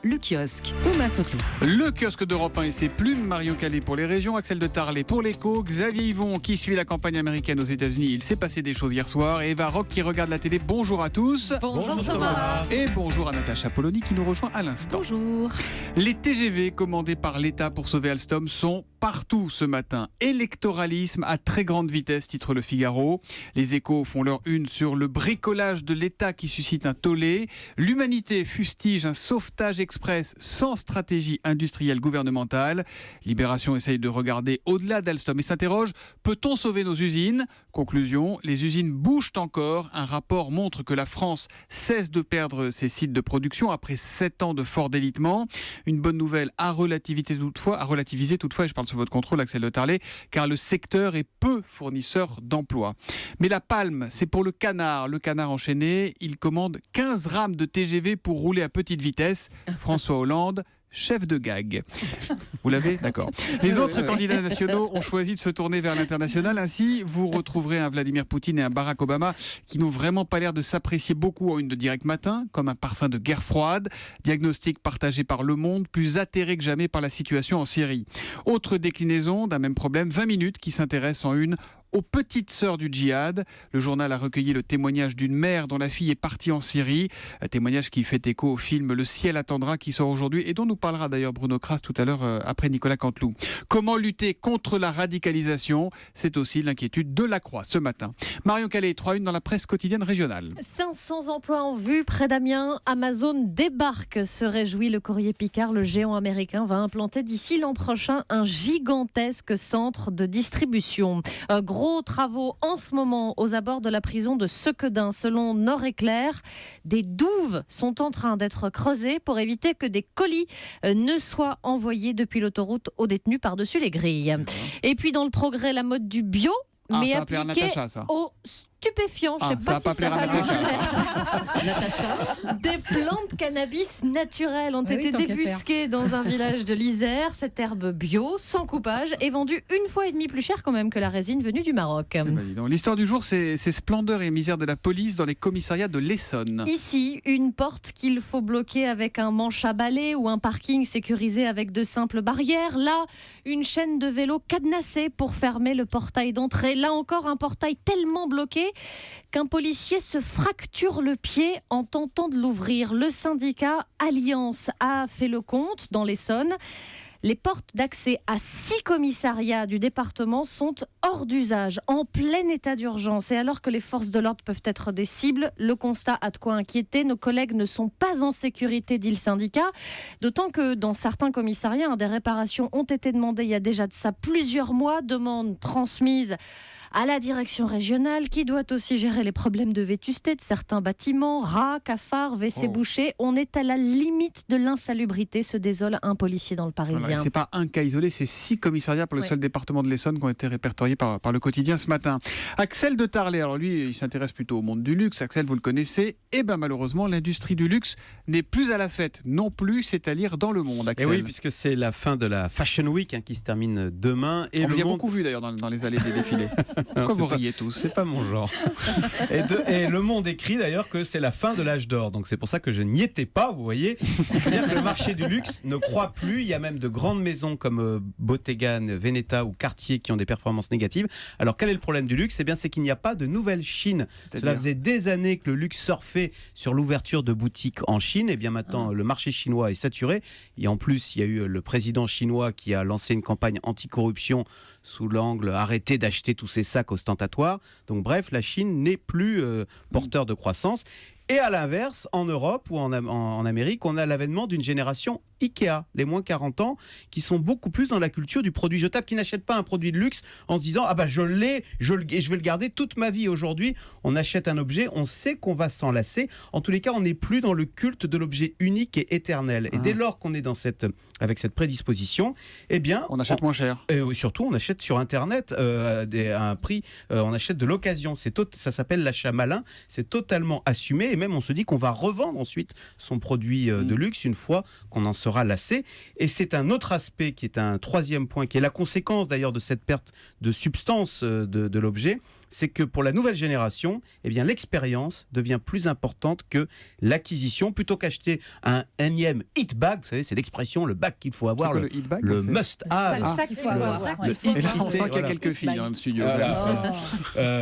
le kiosque. Ouma Soto. Le kiosque d'Europe 1 et ses plumes, Marion Calais pour les régions, Axel de Tarlet pour l'écho, Xavier Yvon qui suit la campagne américaine aux États-Unis. Il s'est passé des choses hier soir. Et Eva Rock qui regarde la télé. Bonjour à tous. Bonjour Thomas. Et bonjour à Natacha Polony qui nous rejoint à l'instant. Bonjour. Les TGV commandés par l'État pour sauver Alstom sont partout ce matin. Électoralisme à très grande vitesse, titre Le Figaro. Les Échos font leur une sur le bricolage de l'État qui suscite un tollé. L'Humanité fustige un sauvetage express sans stratégie industrielle gouvernementale. Libération essaye de regarder au-delà d'Alstom et s'interroge, peut-on sauver nos usines ? Conclusion, les usines bougent encore. Un rapport montre que la France cesse de perdre ses sites de production après 7 ans de fort délitement. Une bonne nouvelle à relativiser toutefois, et je parle sous votre contrôle, Axel de Tarlet, car le secteur est peu fournisseur d'emplois. Mais la palme, c'est pour le canard. Le canard enchaîné, il commande 15 rames de TGV pour rouler à petite vitesse. François Hollande, chef de gag. Vous l'avez ? D'accord. Les autres candidats nationaux ont choisi de se tourner vers l'international. Ainsi, vous retrouverez un Vladimir Poutine et un Barack Obama qui n'ont vraiment pas l'air de s'apprécier beaucoup en une de Direct Matin, comme un parfum de guerre froide. Diagnostic partagé par Le Monde, plus atterré que jamais par la situation en Syrie. Autre déclinaison d'un même problème, 20 minutes qui s'intéresse en une aux petites sœurs du djihad. Le journal a recueilli le témoignage d'une mère dont la fille est partie en Syrie. Un témoignage qui fait écho au film Le ciel attendra qui sort aujourd'hui et dont nous parlera d'ailleurs Bruno Kras tout à l'heure après Nicolas Canteloup. Comment lutter contre la radicalisation ? C'est aussi l'inquiétude de La Croix ce matin. Marion Calais, 3-1 dans la presse quotidienne régionale. 500 emplois en vue près d'Amiens. Amazon débarque, se réjouit le Courrier Picard. Le géant américain va implanter d'ici l'an prochain un gigantesque centre de distribution. Gros travaux en ce moment aux abords de la prison de Sequedin. Selon Nord-Éclair, des douves sont en train d'être creusées pour éviter que des colis ne soient envoyés depuis l'autoroute aux détenus par-dessus les grilles. Et puis dans le progrès, la mode du bio, mais ça va plaire à appliquée Natacha, ça. aux stupéfiants. Je sais ça pas va pas si plaire ça à va lui Natacha, plaire. Des plantes cannabis naturelles ont été débusquées dans un village de l'Isère. Cette herbe bio, sans coupage, est vendue 1,5 fois plus cher quand même que la résine venue du Maroc. L'histoire du jour, c'est splendeur et misère de la police dans les commissariats de l'Essonne. Ici, une porte qu'il faut bloquer avec un manche à balai ou un parking sécurisé avec de simples barrières. Là, une chaîne de vélo cadenassée pour fermer le portail d'entrée. Là encore, un portail tellement bloqué qu'un policier se fracture le pied en tentant de l'ouvrir. Le syndicat Alliance a fait le compte dans l'Essonne. Les portes d'accès à 6 commissariats du département sont hors d'usage, en plein état d'urgence. Et alors que les forces de l'ordre peuvent être des cibles, le constat a de quoi inquiéter. Nos collègues ne sont pas en sécurité, dit le syndicat. D'autant que dans certains commissariats, des réparations ont été demandées il y a déjà de ça plusieurs mois. Demandes transmises à la direction régionale qui doit aussi gérer les problèmes de vétusté de certains bâtiments, rats, cafards, WC bouchés. On est à la limite de l'insalubrité, se désole un policier dans le Parisien. Voilà, c'est pas un cas isolé, c'est 6 commissariats pour le seul département de l'Essonne qui ont été répertoriés par le quotidien ce matin. Axel de Tarlet, alors lui, il s'intéresse plutôt au monde du luxe. Axel, vous le connaissez. Et malheureusement, l'industrie du luxe n'est plus à la fête non plus, c'est-à-dire dans le monde. Axel. Et oui, puisque c'est la fin de la Fashion Week qui se termine demain. Et on vous y a beaucoup vu d'ailleurs dans les allées des défilés. Pourquoi vous riez tous ? C'est pas mon genre. Et Le Monde écrit d'ailleurs que c'est la fin de l'âge d'or. Donc c'est pour ça que je n'y étais pas, vous voyez. C'est-à-dire que le marché du luxe ne croît plus. Il y a même de grandes maisons comme Bottega Veneta ou Cartier qui ont des performances négatives. Alors quel est le problème du luxe ? C'est qu'il n'y a pas de nouvelle Chine. Cela faisait des années que le luxe surfait sur l'ouverture de boutiques en Chine. Et bien maintenant, le marché chinois est saturé. Et en plus, il y a eu le président chinois qui a lancé une campagne anti-corruption sous l'angle arrêtez d'acheter tous ces sacs ostentatoires. Donc bref, la Chine n'est plus porteur de croissance. Et à l'inverse, en Europe ou en Amérique, on a l'avènement d'une génération Ikea, les moins 40 ans, qui sont beaucoup plus dans la culture du produit jetable, qui n'achètent pas un produit de luxe en se disant « Ah bah je l'ai, je vais le garder toute ma vie. » Aujourd'hui, on achète un objet, on sait qu'on va s'en lasser. En tous les cas, on n'est plus dans le culte de l'objet unique et éternel. Et dès lors qu'on est avec cette prédisposition, eh bien... On achète moins cher. Et surtout, on achète sur Internet à un prix, on achète de l'occasion. Ça s'appelle l'achat malin, c'est totalement assumé. Et même, on se dit qu'on va revendre ensuite son produit de luxe une fois qu'on en sort sera lassé. Et c'est un autre aspect qui est un troisième point, qui est la conséquence d'ailleurs de cette perte de substance de l'objet, c'est que pour la nouvelle génération, eh bien, l'expérience devient plus importante que l'acquisition. Plutôt qu'acheter un énième hit bag, vous savez, c'est l'expression, le bag qu'il faut avoir, le hit bag, must have. Le sac qu'il faut avoir. Le Et là, on sent qu'il y a voilà. quelques filles dans le studio.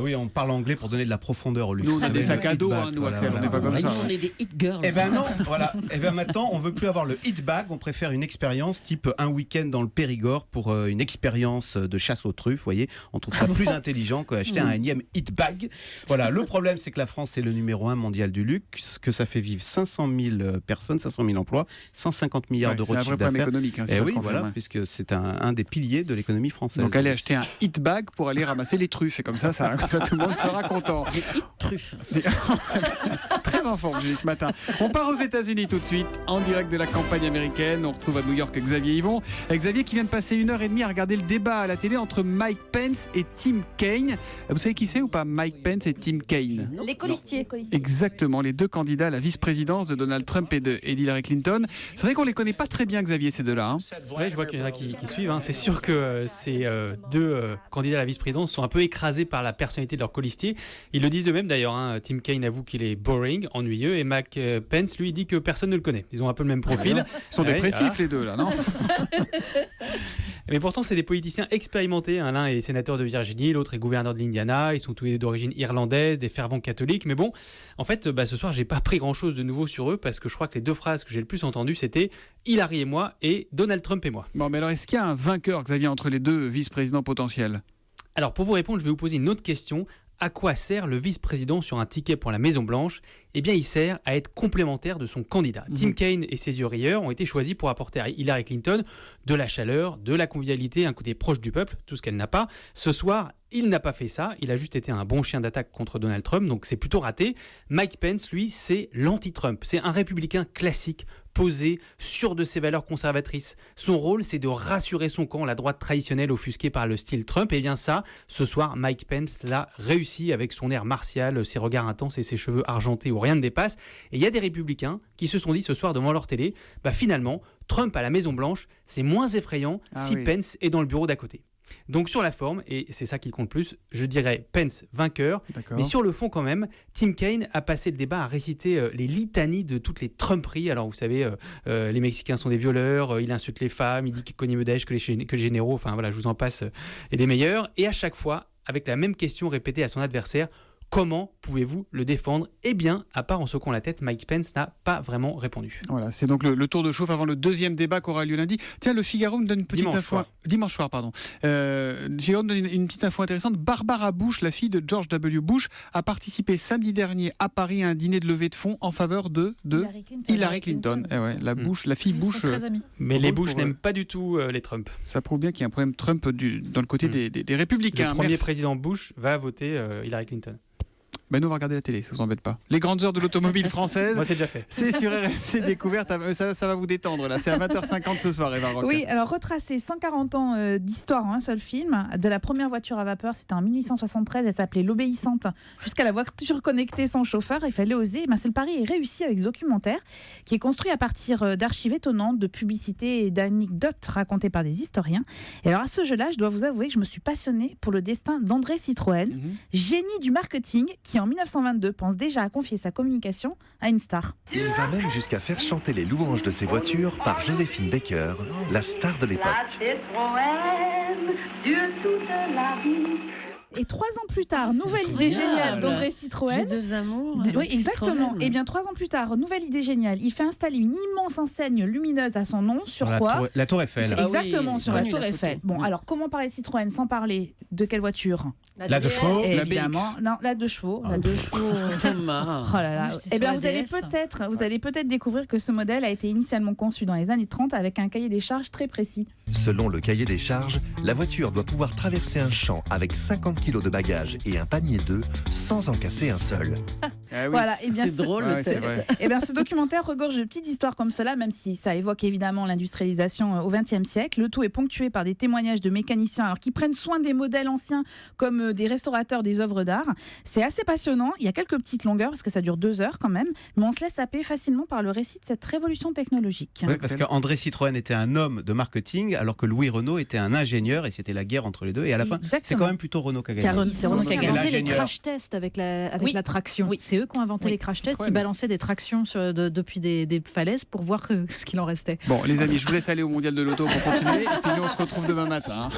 Oui, on parle anglais pour donner de la profondeur au luxe. Nous, on a des sacs à dos, nous, Axel, on n'est pas comme ça. On est des hit girls. Eh ben non, voilà. Eh ben maintenant, on veut plus avoir le hit bag, on préfère une expérience type un week-end dans le Périgord pour une expérience de chasse aux truffes, vous voyez. On trouve ça plus intelligent qu'acheter un énième hit bag. Voilà, le problème c'est que la France c'est le numéro 1 mondial du luxe, que ça fait vivre 500 000 personnes, 500 000 emplois, 150 milliards d'euros de chiffre d'affaires. C'est un vrai problème économique. Et oui, voilà, puisque c'est un des piliers de l'économie française. Donc allez acheter un hit bag pour aller ramasser les truffes et comme ça tout le monde sera content. Des hit truffes. Très en forme, Julie, ce matin. On part aux États-Unis tout de suite, en direct de la campagne américaine. On retrouve à New York Xavier Yvon. Xavier qui vient de passer 1h30 à regarder le débat à la télé entre Mike Pence et Tim Kaine. Vous savez qui c'est ou pas, Mike Pence et Tim Kaine? Les colistiers. Exactement, les deux candidats à la vice-présidence de Donald Trump et d'Hillary Clinton. C'est vrai qu'on les connaît pas très bien, Xavier, ces deux-là. Ouais, je vois qu'il y en a qui suivent. C'est sûr que ces deux candidats à la vice-présidence sont un peu écrasés par la personnalité de leur colistier. Ils le disent eux-mêmes d'ailleurs. Tim Kaine avoue qu'il est boring, ennuyeux, et Mike Pence, lui, dit que personne ne le connaît. Ils ont un peu le même profil. Ils sont dépressifs, les deux, là, non? Mais pourtant, c'est des politiciens expérimentés. L'un est sénateur de Virginie, l'autre est gouverneur de l'Indiana. Ils sont tous d'origine irlandaise, des fervents catholiques. Mais bon, en fait, ce soir, j'ai pas appris grand-chose de nouveau sur eux parce que je crois que les deux phrases que j'ai le plus entendues, c'était Hillary et moi et Donald Trump et moi. Bon, mais alors, est-ce qu'il y a un vainqueur, Xavier, entre les deux vice-présidents potentiels? Alors, pour vous répondre, je vais vous poser une autre question. À quoi sert le vice-président sur un ticket pour la Maison-Blanche? Eh bien, il sert à être complémentaire de son candidat. Tim Kaine et ses yeux rieurs ont été choisis pour apporter à Hillary Clinton de la chaleur, de la convivialité, un côté proche du peuple, tout ce qu'elle n'a pas. Ce soir, il n'a pas fait ça. Il a juste été un bon chien d'attaque contre Donald Trump, donc c'est plutôt raté. Mike Pence, lui, c'est l'anti-Trump. C'est un républicain classique, posé, sûr de ses valeurs conservatrices. Son rôle, c'est de rassurer son camp, la droite traditionnelle offusquée par le style Trump. Et bien ça, ce soir, Mike Pence l'a réussi avec son air martial, ses regards intenses et ses cheveux argentés où rien ne dépasse. Et il y a des républicains qui se sont dit ce soir devant leur télé, finalement, Trump à la Maison-Blanche, c'est moins effrayant si Pence est dans le bureau d'à côté. Donc sur la forme, et c'est ça qui compte plus, je dirais Pence vainqueur. D'accord. Mais sur le fond quand même, Tim Kaine a passé le débat à réciter les litanies de toutes les Trumperies. Alors vous savez, les Mexicains sont des violeurs, il insulte les femmes, il dit que Connie Medeiros, que les généraux, enfin voilà, je vous en passe, et des meilleurs. Et à chaque fois, avec la même question répétée à son adversaire, comment pouvez-vous le défendre? Eh bien, à part en secouant la tête, Mike Pence n'a pas vraiment répondu. Voilà, c'est donc le tour de chauffe avant le deuxième débat qui aura lieu lundi. Tiens, le Figaro me donne une petite info. Dimanche soir, pardon. Le Figaro me donne une petite info intéressante. Barbara Bush, la fille de George W. Bush, a participé samedi dernier à Paris à un dîner de levée de fonds en faveur de Hillary Clinton. Eh ouais, la fille Bush. Ils sont très amis. Mais les Bush n'aiment pas du tout les Trump. Ça prouve bien qu'il y a un problème Trump dans le côté des républicains. Le premier président Bush va voter Hillary Clinton. Ben nous on va regarder la télé, ça vous embête pas. Les grandes heures de l'automobile française. Moi c'est déjà fait. C'est sur RMC Découverte. Ça va vous détendre là. C'est à 20h50 ce soir, Eva Rock. Oui, alors retracer 140 ans d'histoire en un seul film. De la première voiture à vapeur, c'était en 1873. Elle s'appelait l'Obéissante. Jusqu'à la voiture connectée sans chauffeur, il fallait oser. C'est le pari est réussi avec ce documentaire qui est construit à partir d'archives étonnantes, de publicités et d'anecdotes racontées par des historiens. Et alors à ce jeu-là, je dois vous avouer que je me suis passionnée pour le destin d'André Citroën, génie du marketing qui en 1922 pense déjà à confier sa communication à une star. Il va même jusqu'à faire chanter les louanges de ses voitures par Joséphine Baker, la star de l'époque. Et 3 ans plus tard, nouvelle idée géniale d'André Citroën. J'ai deux amours. Oui, exactement. Et bien 3 ans plus tard, nouvelle idée géniale. Il fait installer une immense enseigne lumineuse à son nom. Sur quoi? La Tour Eiffel. Exactement, sur la Tour la Eiffel. photo. Bon, alors comment parler de Citroën sans parler de quelle voiture? La 2 chevaux. Évidemment. Non, la 2 chevaux. La 2 chevaux. Thomas. Oh là là. Moi, j'étais Eh bien, sur vous la allez DS. peut-être découvrir que ce modèle a été initialement conçu dans les années 30 avec un cahier des charges très précis. Selon le cahier des charges, la voiture doit pouvoir traverser un champ avec 50 km kilos de bagages et un panier d'œufs sans en casser un seul. Ah oui. Voilà, et bien C'est drôle Ouais, le c'est test. vrai. Eh bien, ce documentaire regorge de petites histoires comme cela, même si ça évoque évidemment l'industrialisation au XXe siècle. Le tout est ponctué par des témoignages de mécaniciens alors, qui prennent soin des modèles anciens comme des restaurateurs des œuvres d'art. C'est assez passionnant. Il y a quelques petites longueurs parce que ça dure 2 heures quand même, mais on se laisse happer facilement par le récit de cette révolution technologique. Ouais, parce qu'André Citroën était un homme de marketing, alors que Louis Renault était un ingénieur, et c'était la guerre entre les deux. Et à la fin, c'est Exactement. quand même plutôt Renault qui a gagné. Car c'est Renault qui a C'est gagné. inventé les l'ingénieur. crash tests avec Oui. la traction. Oui. C'est eux qui ont inventé Oui. les crash tests. Incroyable. Ils balançaient des tractions depuis des falaises pour voir ce qu'il en restait. Bon, les amis, je vous laisse aller au Mondial de l'Auto pour continuer. Et puis nous, on se retrouve demain matin.